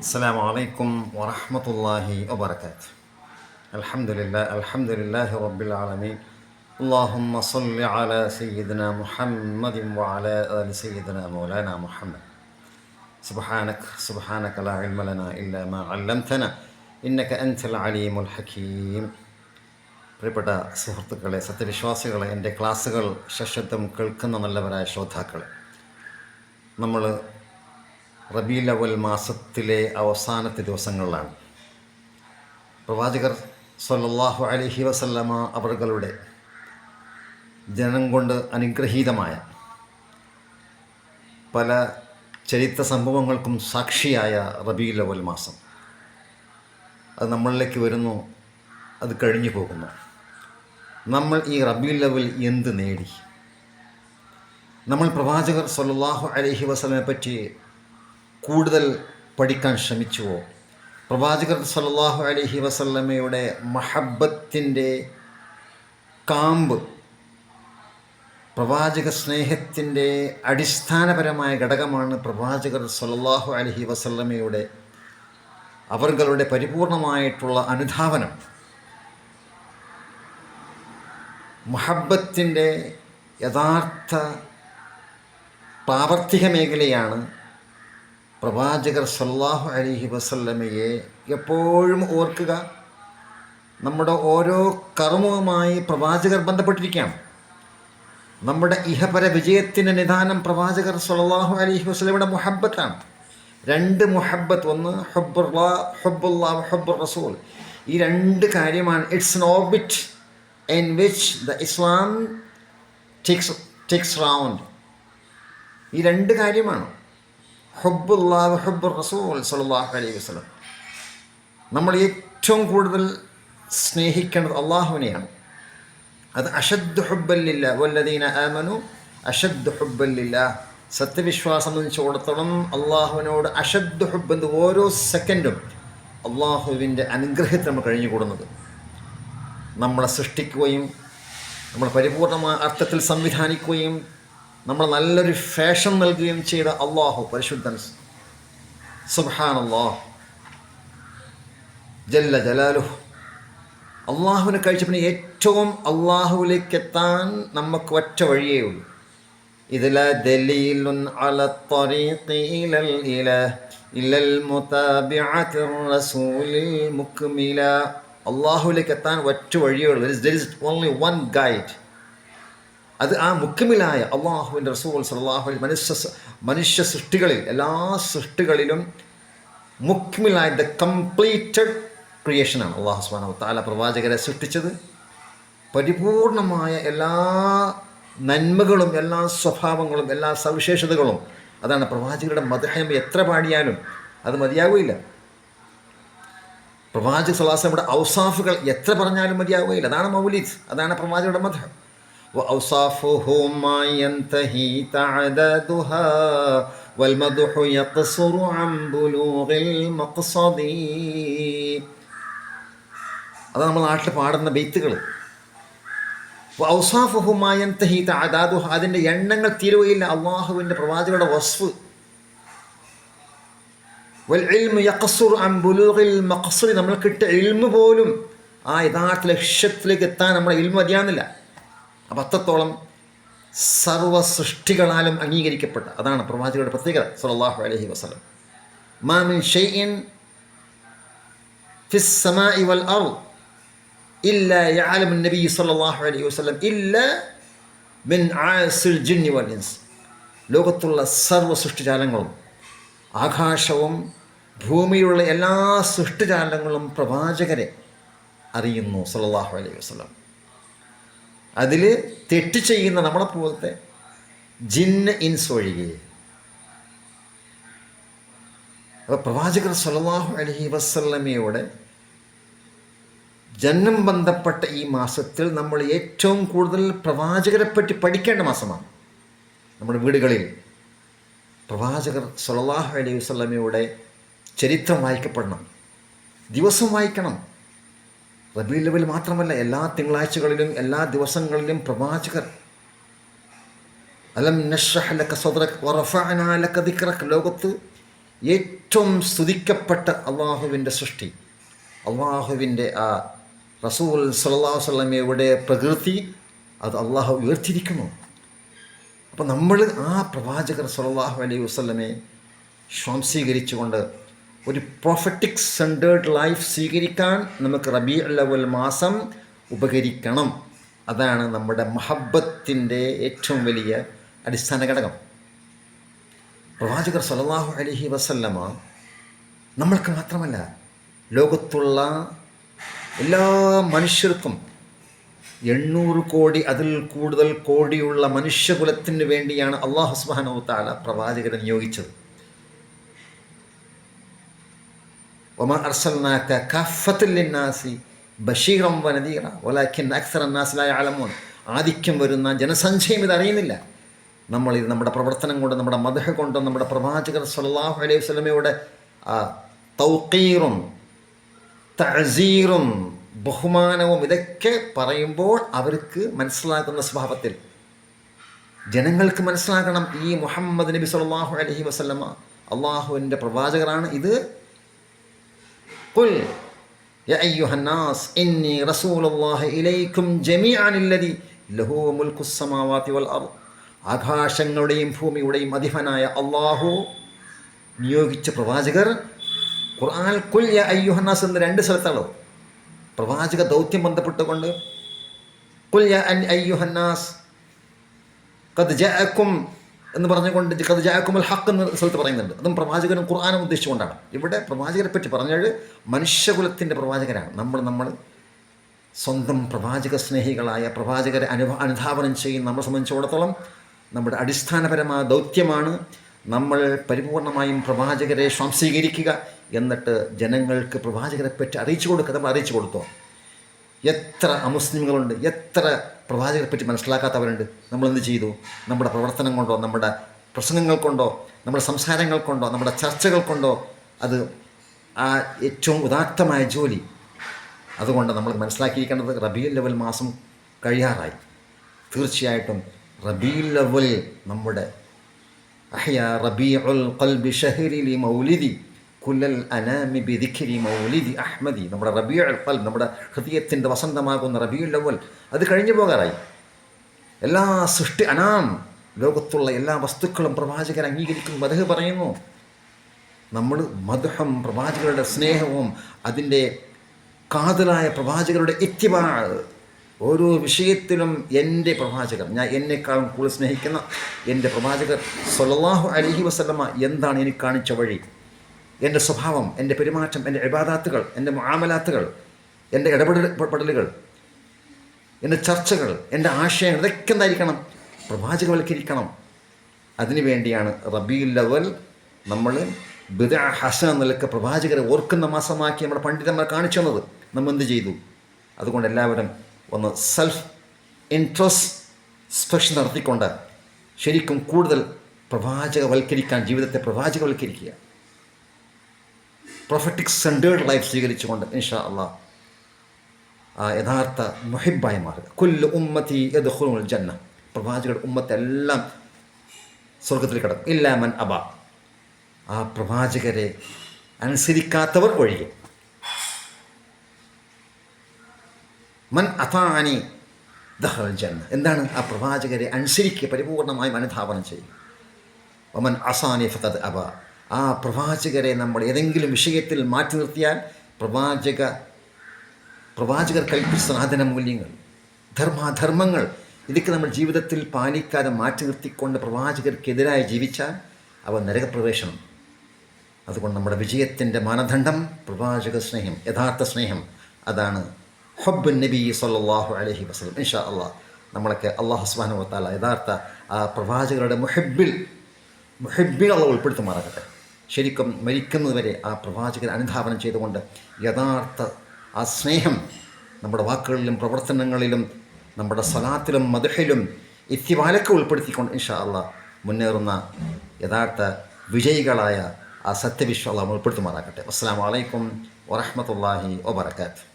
السلام عليكم ورحمة الله وبركاته. الحمد لله رب العالمين. اللهم صل على سيدنا محمد وعلى آل سيدنا مولانا محمد. سبحانك لا علم لنا إلا ما علمتنا إنك أنت العليم الحكيم. പ്രിയപ്പെട്ട സുഹൃത്തുക്കളെ, സത്യവിശ്വാസികളെ, എൻ്റെ ക്ലാസ്സുകൾ സശ്രദ്ധം കേൾക്കുന്ന നല്ലവരായ ശ്രോതാക്കളെ, നമ്മൾ റബീഉൽ അവ്വൽ മാസത്തിലെ അവസാനത്തെ ദിവസങ്ങളിലാണ്. പ്രവാചകർ സ്വല്ലല്ലാഹു അലൈഹി വസല്ലമ അവരുടെ ജനനം കൊണ്ട് അനുഗ്രഹീതമായ പല ചരിത്ര സംഭവങ്ങൾക്കും സാക്ഷിയായ റബീഉൽ അവ്വൽ മാസം അത് നമ്മളിലേക്ക് വരുന്നു, അത് കഴിഞ്ഞു പോകുന്നു. നമ്മൾ ഈ റബീഉൽ അവ്വൽ എന്ത് നേടി? നമ്മൾ പ്രവാചകർ സ്വല്ലല്ലാഹു അലൈഹി വസല്ലമയെ പറ്റി കൂടുതൽ പഠിക്കാൻ ശ്രമിച്ചുവോ? പ്രവാചകർ സ്വല്ലല്ലാഹു അലൈഹി വസല്ലമയുടെ മഹബ്ബത്തിൻ്റെ കാമ്പ്, പ്രവാചക സ്നേഹത്തിൻ്റെ അടിസ്ഥാനപരമായ ഘടകമാണ് പ്രവാചകർ സ്വല്ലല്ലാഹു അലൈഹി വസല്ലമയുടെ അവരുടെ പരിപൂർണമായിട്ടുള്ള അനുധാവനം. മഹബ്ബത്തിൻ്റെ യഥാർത്ഥ പ്രാവർത്തിക മേഖലയാണ് പ്രവാചകർ സ്വല്ലല്ലാഹു അലൈഹി വസല്ലമയെ എപ്പോഴും ഓർക്കുക. നമ്മുടെ ഓരോ കർമ്മവുമായി പ്രവാചകർ ബന്ധപ്പെട്ടിരിക്കുകയാണ്. നമ്മുടെ ഇഹപര വിജയത്തിൻ്റെ നിദാനം പ്രവാചകർ സ്വല്ലല്ലാഹു അലൈഹി വസല്ലമയുടെ മുഹബ്ബത്താണ്. രണ്ട് മുഹബ്ബത്ത്, ഒന്ന് ഹുബ്ബുല്ലാഹ് ഹുബ്ബുർ റസൂൽ. ഈ രണ്ട് കാര്യമാണ് it's an orbit in which the Islam takes round. ഈ രണ്ട് കാര്യമാണ് ഹുബ്ബുല്ലാഹ് ഹുബ്ബുർ റസൂൽ സ്വല്ലല്ലാഹു അലൈഹി വസല്ലം. നമ്മൾ ഏറ്റവും കൂടുതൽ സ്നേഹിക്കേണ്ടത് അള്ളാഹുവിനെയാണ്. അത് അഷദ്ദു ഹുബ്ബൻ ലില്ലാഹ് വല്ലദീന ആമനു അഷദ്ദു ഹുബ്ബൻ ലില്ലാഹ്. സത്യവിശ്വാസം സംബന്ധിച്ചിടത്തോളം അള്ളാഹുവിനോട് അഷദ്ദു ഹുബ്ബ്, ഓരോ സെക്കൻഡും അള്ളാഹുവിൻ്റെ അനുഗ്രഹത്തിൽ നമ്മൾ കഴിഞ്ഞുകൂടുന്നത്. നമ്മളെ സൃഷ്ടിക്കുകയും നമ്മൾ പരിപൂർണമായ അർത്ഥത്തിൽ സംവിധാനിക്കുകയും നമ്മൾ നല്ലൊരു ഫാഷൻ നൽകുകയും ചെയ്ത അള്ളാഹു പരിശുദ്ധൻ സുബ്ഹാനല്ലാഹ് ജല്ല ജലാലുഹു. അള്ളാഹുവിനെ കഴിച്ചപ്പോൾ ഏറ്റവും അള്ളാഹുവിലേക്ക് എത്താൻ നമുക്ക് ഒറ്റ വഴിയേ ഉള്ളൂ. ഇതില ദലീലുൻ അല ത്വരീഖി ഇലൽ ഇലാഹ് ഇലൽ മുതാബിഅത്തിർ റസൂലിൽ മുക്മില. അള്ളാഹുവിലേക്ക് എത്താൻ ഒറ്റ വഴിയേ ഉള്ളൂ. There is only one guide. അത് ആ മുക്മിലായ അള്ളാഹുവിൻ്റെ റസൂൽ സ്വല്ലല്ലാഹു അലൈഹി മനുഷ്യ സൃഷ്ടികളിൽ, എല്ലാ സൃഷ്ടികളിലും മുക്മിലായ ദ കംപ്ലീറ്റഡ് ക്രിയേഷനാണ്. അള്ളാഹു സുബ്ഹാനഹു വ തആല പ്രവാചകരെ സൃഷ്ടിച്ചത് പരിപൂർണമായ എല്ലാ നന്മകളും എല്ലാ സ്വഭാവങ്ങളും എല്ലാ സവിശേഷതകളും. അതാണ് പ്രവാചകരുടെ മദ്ഹ്. എത്ര പാടിയാലും അത് മതിയാവുകയില്ല. പ്രവാചക സ്വല്ലല്ലാഹു അലൈഹി വസല്ലമയുടെ ഔസാഫുകൾ എത്ര പറഞ്ഞാലും മതിയാവുകയില്ല. അതാണ് മൗലിദ്, അതാണ് പ്രവാചകരുടെ മദ്ഹ്. وأوصافه ما ينتهي تعدادها والمدح يقصر عن بلوغ المقصد. അതാണ് നമ്മൾ നാട്ടിൽ പാടുന്ന ബെയ്ത്തുകൾ. ഔസാഫുഹു മാ യൻതഹി തഅദാദുഹ, അതിൻ്റെ എണ്ണങ്ങൾ തീരുകയില്ല അള്ളാഹുവിൻ്റെ പ്രവാചകരുടെ വസ്ഫ്. വൽ ഇൽമു യഖ്സുറു അൻ ബുലൂഗിൽ മഖ്സദ്, നമ്മൾ കിട്ടിയ ഇൽമു പോലും ആ യഥാർത്ഥ ലക്ഷ്യത്തിലേക്ക് എത്താൻ നമ്മുടെ ഇൽമു മതിയാകുന്നില്ല. അപ്പം അത്രത്തോളം സർവ സൃഷ്ടികളാലും അംഗീകരിക്കപ്പെട്ട അതാണ് പ്രവാചകരുടെ പ്രത്യേകത സ്വല്ലല്ലാഹു അലൈഹി വസല്ലം. മാ മിൻ ഷൈഇൻ ഫിസ് സമാഇ വൽ അർദ് ഇല്ലാ യഅലമു നബി സ്വല്ലല്ലാഹു അലൈഹി വസല്ലം ഇല്ലാ മിൻ ആസിൽ ജിന്നി വൽ ഇൻസ്. ലോകത്തുള്ള സർവ്വ സൃഷ്ടിജാലങ്ങളും, ആകാശവും ഭൂമിയിലുള്ള എല്ലാ സൃഷ്ടിജാലങ്ങളും പ്രവാചകരെ അറിയുന്നു സ്വല്ലല്ലാഹു അലൈഹി വസല്ലം. അതിൽ തെറ്റ് ചെയ്യുന്ന നമ്മളെപ്പോലത്തെ ജിന്ന് ഇൻസ് ഒഴികെ. അപ്പോൾ പ്രവാചകർ സ്വല്ലല്ലാഹു അലൈഹി വസല്ലമയോടെ ജന്മം ബന്ധപ്പെട്ട ഈ മാസത്തിൽ നമ്മൾ ഏറ്റവും കൂടുതൽ പ്രവാചകരെ പറ്റി പഠിക്കേണ്ട മാസമാണ്. നമ്മുടെ വീടുകളിൽ പ്രവാചകർ സ്വല്ലല്ലാഹു അലൈഹി വസല്ലമയുടെ ചരിത്രം വായിക്കപ്പെടണം, ദിവസം വായിക്കണം. റബീഉൽ അവ്വൽ മാത്രമല്ല, എല്ലാ തിങ്കളാഴ്ചകളിലും എല്ലാ ദിവസങ്ങളിലും പ്രവാചകർ അലം നശ്റഹ് ലക സദ്റക വറഫഅനാ ലക ദിക്റക, ലോകത്ത് ഏറ്റവും സ്തുതിക്കപ്പെട്ട അള്ളാഹുവിൻ്റെ സൃഷ്ടി, അള്ളാഹുവിൻ്റെ ആ റസൂൽ സല്ലല്ലാഹു അലൈഹി വസല്ലമയുടെ പ്രകൃതി അത് അള്ളാഹു ഉയർത്തിയിരിക്കുന്നു. അപ്പോൾ നമ്മൾ ആ പ്രവാചകർ സല്ലല്ലാഹു അലൈഹി വസല്ലമയെ സ്വാംശീകരിച്ചുകൊണ്ട് ഒരു പ്രൊഫറ്റിക് സെൻറ്റേർഡ് ലൈഫ് സ്വീകരിക്കാൻ നമുക്ക് റബീഉൽ അവ്വൽ മാസം ഉപകരിക്കണം. അതാണ് നമ്മുടെ മഹബത്തിൻ്റെ ഏറ്റവും വലിയ അടിസ്ഥാന ഘടകം. പ്രവാചകർ സല്ലല്ലാഹു അലൈഹി വസല്ലമ നമ്മൾക്ക് മാത്രമല്ല, ലോകത്തുള്ള എല്ലാ മനുഷ്യർക്കും 800 കോടി അതിൽ കൂടുതൽ കോടിയുള്ള മനുഷ്യകുലത്തിന് വേണ്ടിയാണ് അല്ലാഹു സുബ്ഹാനഹു വ തആല പ്രവാചകരെ നിയോഗിച്ചത്. വമാ അർസൽനാക കാഫത്തൻ ലിന്നാസി ബശീറൻ വനദീറ വലാകിൻ അക്സറൻ നാസ് ലാ യഅലമൂൻ. ആധിക്യം വരുന്ന ജനസംഖ്യയും ഇതറിയുന്നില്ല. നമ്മളിത് നമ്മുടെ പ്രവർത്തനം കൊണ്ട്, നമ്മുടെ മദ്ഹ് കൊണ്ടും, നമ്മുടെ പ്രവാചകർ സല്ലല്ലാഹു അലൈഹി വസല്ലമയുടെ തൗഖീറും തഅസീറും ബഹുമാനവും ഇതൊക്കെ പറയുമ്പോൾ അവർക്ക് മനസ്സിലാക്കുന്ന സ്വഭാവത്തിൽ ജനങ്ങൾക്ക് മനസ്സിലാക്കണം, ഈ മുഹമ്മദ് നബി സല്ലല്ലാഹു അലൈഹി വസല്ലമ അള്ളാഹുവിൻ്റെ പ്രവാചകരാണ്. ഇത് ഖുൽ യാ അയ്യുഹന്നാസ് ഇന്നി റസൂലുള്ളാഹി ഇലൈക്കും ജമീഅൻ അല്ലദി ലഹു മുൽക്കുസ് സമാവാതി വൽ അർദ്. ആകാശങ്ങളുടെയും ഭൂമിയുടെയും അധിപനായ അള്ളാഹു നിയോഗിച്ച പ്രവാചകർ. ഖുർആൻ ഖുൽ യാ അയ്യുഹന്നാസ് എന്ന് 2 സ്ഥലത്താണോ പ്രവാചക ദൗത്യം ബന്ധപ്പെട്ടുകൊണ്ട് ഖുൽ യാ അയ്യുഹന്നാസ് ഖദ് ജാഅക്കും എന്ന് പറഞ്ഞുകൊണ്ട് ഖദ് ജാഅക്കുമുൽ ഹഖ് എന്ന സ്ഥലത്ത് പറയുന്നുണ്ട്. അതും പ്രവാചകനും ഖുർആനും ഉദ്ദേശിച്ചുകൊണ്ടാണ്. ഇവിടെ പ്രവാചകരെ പറ്റി പറഞ്ഞാൽ മനുഷ്യകുലത്തിൻ്റെ പ്രവാചകരാണ് നമ്മൾ. സ്വന്തം പ്രവാചക സ്നേഹികളായ പ്രവാചകരെ അനുധാവനം ചെയ്യുന്ന നമ്മളെ സംബന്ധിച്ചിടത്തോളം നമ്മുടെ അടിസ്ഥാനപരമായ ദൗത്യമാണ് നമ്മൾ പരിപൂർണമായും പ്രവാചകരെ സ്വാംശീകരിക്കുക, എന്നിട്ട് ജനങ്ങൾക്ക് പ്രവാചകരെ പറ്റി അറിയിച്ചു കൊടുക്കുക. നമ്മൾ അറിയിച്ചു കൊടുത്തോ? എത്ര അമുസ്ലിമുകളുണ്ട്, എത്ര പ്രവാചകരെ പറ്റി മനസ്സിലാക്കാത്തവരുണ്ട്. നമ്മളെന്ത് ചെയ്തു? നമ്മുടെ പ്രവർത്തനം കൊണ്ടോ, നമ്മുടെ പ്രസംഗങ്ങൾ കൊണ്ടോ, നമ്മുടെ സംസാരങ്ങൾ കൊണ്ടോ, നമ്മുടെ ചർച്ചകൾ കൊണ്ടോ അത് ആ ഏറ്റവും ഉദാത്തമായ ജോലി. അതുകൊണ്ട് നമ്മൾ മനസ്സിലാക്കിയിരിക്കേണ്ടത് റബീഉൽ അവ്വൽ മാസം കഴിയാറായി. തീർച്ചയായിട്ടും റബീഉൽ അവ്വൽ നമ്മുടെ അഹ്യാ റബീഉൽ ഖൽബി ഷഹരി ലി മൗലിദി കുല്ലൽ അനാമി ബിദിക്രി മൗലിദി അഹ്മദി. നമ്മുടെ റബീഉൽ ഖൽബ്, നമ്മുടെ ഹൃദയത്തിൻ്റെ വസന്തമാകുന്ന റബീഉൽ അവ്വൽ അത് കഴിഞ്ഞു പോകാറായി. എല്ലാ സൃഷ്ടി ലോകത്തുള്ള എല്ലാ വസ്തുക്കളും പ്രവാചകർ അംഗീകരിക്കുന്നു, മദ്ഹ് പറയുന്നു. നമ്മൾ മദ്ഹും പ്രവാചകരുടെ സ്നേഹവും അതിൻ്റെ കാതലായ പ്രവാചകരുടെ ഇത്തിബാ, ഓരോ വിഷയത്തിലും എൻ്റെ പ്രവാചകർ, ഞാൻ എന്നെക്കാളും കൂടുതൽ സ്നേഹിക്കുന്ന എൻ്റെ പ്രവാചകർ സ്വല്ലല്ലാഹു അലൈഹി വസല്ലമ എന്താണ് എനിക്ക് കാണിച്ച വഴി, എൻ്റെ സ്വഭാവം, എൻ്റെ പെരുമാറ്റം, എൻ്റെ ഇബാദാത്തുകൾ, എൻ്റെ മുആമലാത്തുകൾ, എൻ്റെ ഇടപെടലുകൾ, എൻ്റെ ചർച്ചകൾ, എൻ്റെ ആശയങ്ങൾ, ഇതൊക്കെ എന്തായിരിക്കണം? പ്രവാചകവൽക്കരിക്കണം. അതിനുവേണ്ടിയാണ് റബീഉൽ അവ്വൽ നമ്മൾ ബിദ്അ ഹസന നിലക്ക് പ്രവാചകരെ ഓർക്കുന്ന മാസമാക്കി നമ്മുടെ പണ്ഡിതന്മാർ കാണിച്ചു തന്നത്. നമ്മൾ എന്ത് ചെയ്തു? അതുകൊണ്ട് എല്ലാവരും ഒന്ന് സെൽഫ് ഇൻട്രോസ്പെക്ഷൻ നടത്തിക്കൊണ്ട് ശരിക്കും കൂടുതൽ പ്രവാചകവൽക്കരിക്കാൻ, ജീവിതത്തെ പ്രവാചകവൽക്കരിക്കുക, പ്രൊഫറ്റിക് സെൻറ്റേർഡ് ലൈഫ് സ്വീകരിച്ചുകൊണ്ട് ഇൻഷാ അല്ലാഹ് യഥാർത്ഥ മുഹിബ്ബായി മാറുക. കുല്ലു ഉമ്മത്തി യദ്ഖുലുൽ ജന്ന. പ്രവാചകരുടെ ഉമ്മത്തെല്ലാം സ്വർഗത്തിൽ കിടക്കും. ഇല്ലാ മൻ അബ. ആ പ്രവാചകരെ അനുസരിക്കാത്തവർ ഒഴികെ. മൻ അതാനി ദഖലൽ ജന്ന. എന്താണ്? ആ പ്രവാചകരെ അനുസരിക്കുക, പരിപൂർണമായും അനുധാവനം ചെയ്യുക. വമൻ അസാനി ഫഖദ് അബ. ആ പ്രവാചകരെ നമ്മൾ ഏതെങ്കിലും വിഷയത്തിൽ മാറ്റി നിർത്തിയാൽ പ്രവാചകർ കൽപ്പിച്ച സാധന മൂല്യങ്ങൾ, ധർമ്മങ്ങൾ, ഇതൊക്കെ നമ്മൾ ജീവിതത്തിൽ പാലിക്കാതെ മാറ്റി നിർത്തിക്കൊണ്ട് പ്രവാചകർക്കെതിരായി ജീവിച്ചാൽ അവ നരകപ്രവേശനം. അതുകൊണ്ട് നമ്മുടെ വിജയത്തിൻ്റെ മാനദണ്ഡം പ്രവാചക സ്നേഹം, യഥാർത്ഥ സ്നേഹം. അതാണ് ഹബ്ബുൻ നബി സല്ലല്ലാഹു അലൈഹി വസല്ലം. ഇൻഷാ അല്ലാഹ് നമ്മളൊക്കെ അല്ലാഹു സുബ്ഹാനഹു വ തആല യഥാർത്ഥ ആ പ്രവാചകരുടെ മുഹിബ്ബിൽ ഉൾപ്പെടുത്തുമാറാകട്ടെ. ശരിക്കും മരിക്കുന്നതുവരെ ആ പ്രവാചകരെ അനുധാവനം ചെയ്തുകൊണ്ട് യഥാർത്ഥ ആ സ്നേഹം നമ്മുടെ വാക്കുകളിലും പ്രവർത്തനങ്ങളിലും നമ്മുടെ സ്വലാത്തിലും മദ്ഹിലും ഇത്തിവാലൊക്കെ ഉൾപ്പെടുത്തിക്കൊണ്ട് ഇൻഷാ അല്ലാഹ് മുന്നേറുന്ന യഥാർത്ഥ വിജയികളായ ആ സത്യവിശ്വാസം ഉൾപ്പെടുത്തുമാറാകട്ടെ. അസ്സലാമു അലൈക്കും വറഹ്മത്തുള്ളാഹി വബറകാതുഹു.